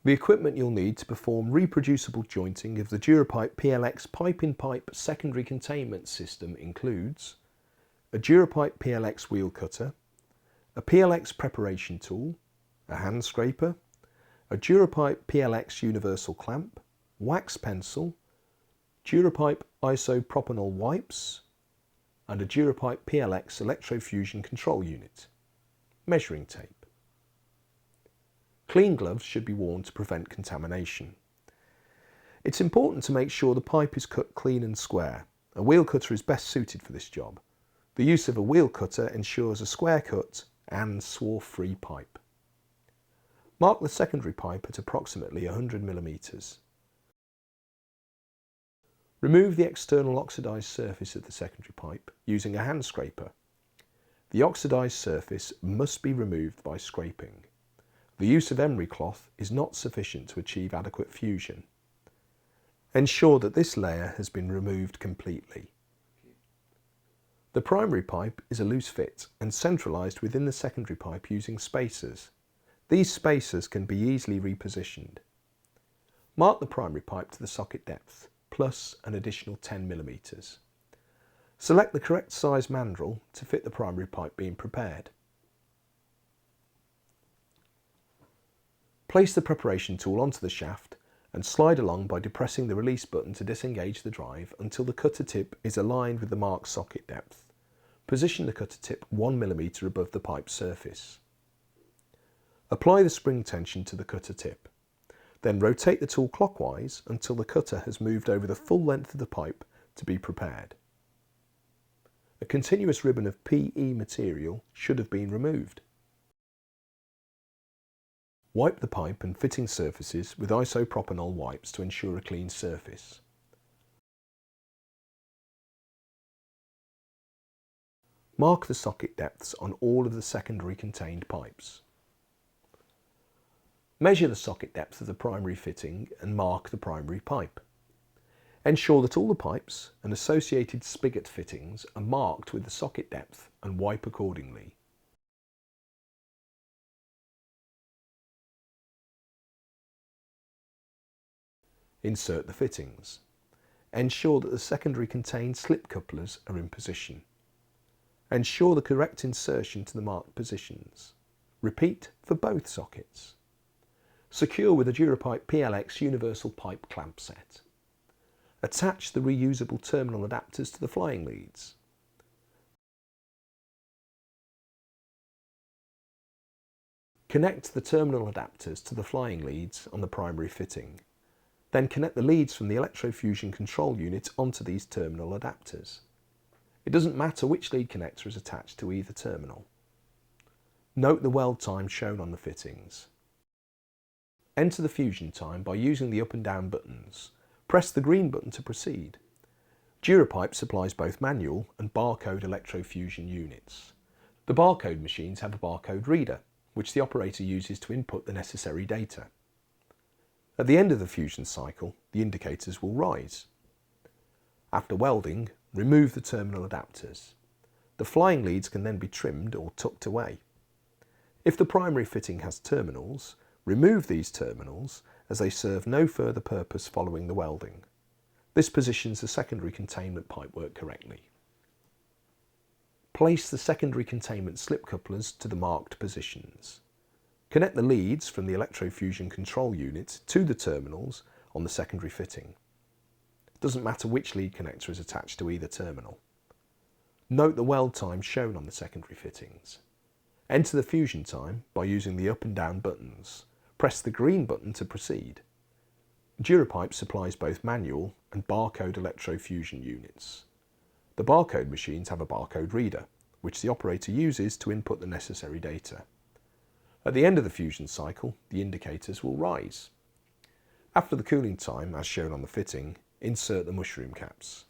The equipment you'll need to perform reproducible jointing of the Durapipe PLX pipe-in-pipe secondary containment system includes a Durapipe PLX wheel cutter, a PLX preparation tool, a hand scraper, a Durapipe PLX universal clamp, wax pencil, Durapipe isopropanol wipes, and a Durapipe PLX electrofusion control unit. Measuring tape. Clean gloves should be worn to prevent contamination. It's important to make sure the pipe is cut clean and square. A wheel cutter is best suited for this job. The use of a wheel cutter ensures a square cut and swarf-free pipe. Mark the secondary pipe at approximately 100 mm. Remove the external oxidised surface of the secondary pipe using a hand scraper. The oxidised surface must be removed by scraping. The use of emery cloth is not sufficient to achieve adequate fusion. Ensure that this layer has been removed completely. The primary pipe is a loose fit and centralised within the secondary pipe using spacers. These spacers can be easily repositioned. Mark the primary pipe to the socket depth, plus an additional 10 mm. Select the correct size mandrel to fit the primary pipe being prepared. Place the preparation tool onto the shaft and slide along by depressing the release button to disengage the drive until the cutter tip is aligned with the marked socket depth. Position the cutter tip 1 mm above the pipe surface. Apply the spring tension to the cutter tip. Then rotate the tool clockwise until the cutter has moved over the full length of the pipe to be prepared. A continuous ribbon of PE material should have been removed. Wipe the pipe and fitting surfaces with isopropanol wipes to ensure a clean surface. Mark the socket depths on all of the secondary contained pipes. Measure the socket depth of the primary fitting and mark the primary pipe. Ensure that all the pipes and associated spigot fittings are marked with the socket depth and wipe accordingly. Insert the fittings. Ensure that the secondary contained slip couplers are in position. Ensure the correct insertion to the marked positions. Repeat for both sockets. Secure with a Durapipe PLX universal pipe clamp set. Attach the reusable terminal adapters to the flying leads. Connect the terminal adapters to the flying leads on the primary fitting. Then connect the leads from the electrofusion control unit onto these terminal adapters. It doesn't matter which lead connector is attached to either terminal. Note the weld time shown on the fittings. Enter the fusion time by using the up and down buttons. Press the green button to proceed. Durapipe supplies both manual and barcode electrofusion units. The barcode machines have a barcode reader, which the operator uses to input the necessary data. At the end of the fusion cycle, the indicators will rise. After welding, remove the terminal adapters. The flying leads can then be trimmed or tucked away. If the primary fitting has terminals, remove these terminals as they serve no further purpose following the welding. This positions the secondary containment pipework correctly. Place the secondary containment slip couplers to the marked positions. Connect the leads from the electrofusion control unit to the terminals on the secondary fitting. It doesn't matter which lead connector is attached to either terminal. Note the weld time shown on the secondary fittings. Enter the fusion time by using the up and down buttons. Press the green button to proceed. Durapipe supplies both manual and barcode electrofusion units. The barcode machines have a barcode reader, which the operator uses to input the necessary data. At the end of the fusion cycle, the indicators will rise. After the cooling time, as shown on the fitting, insert the mushroom caps.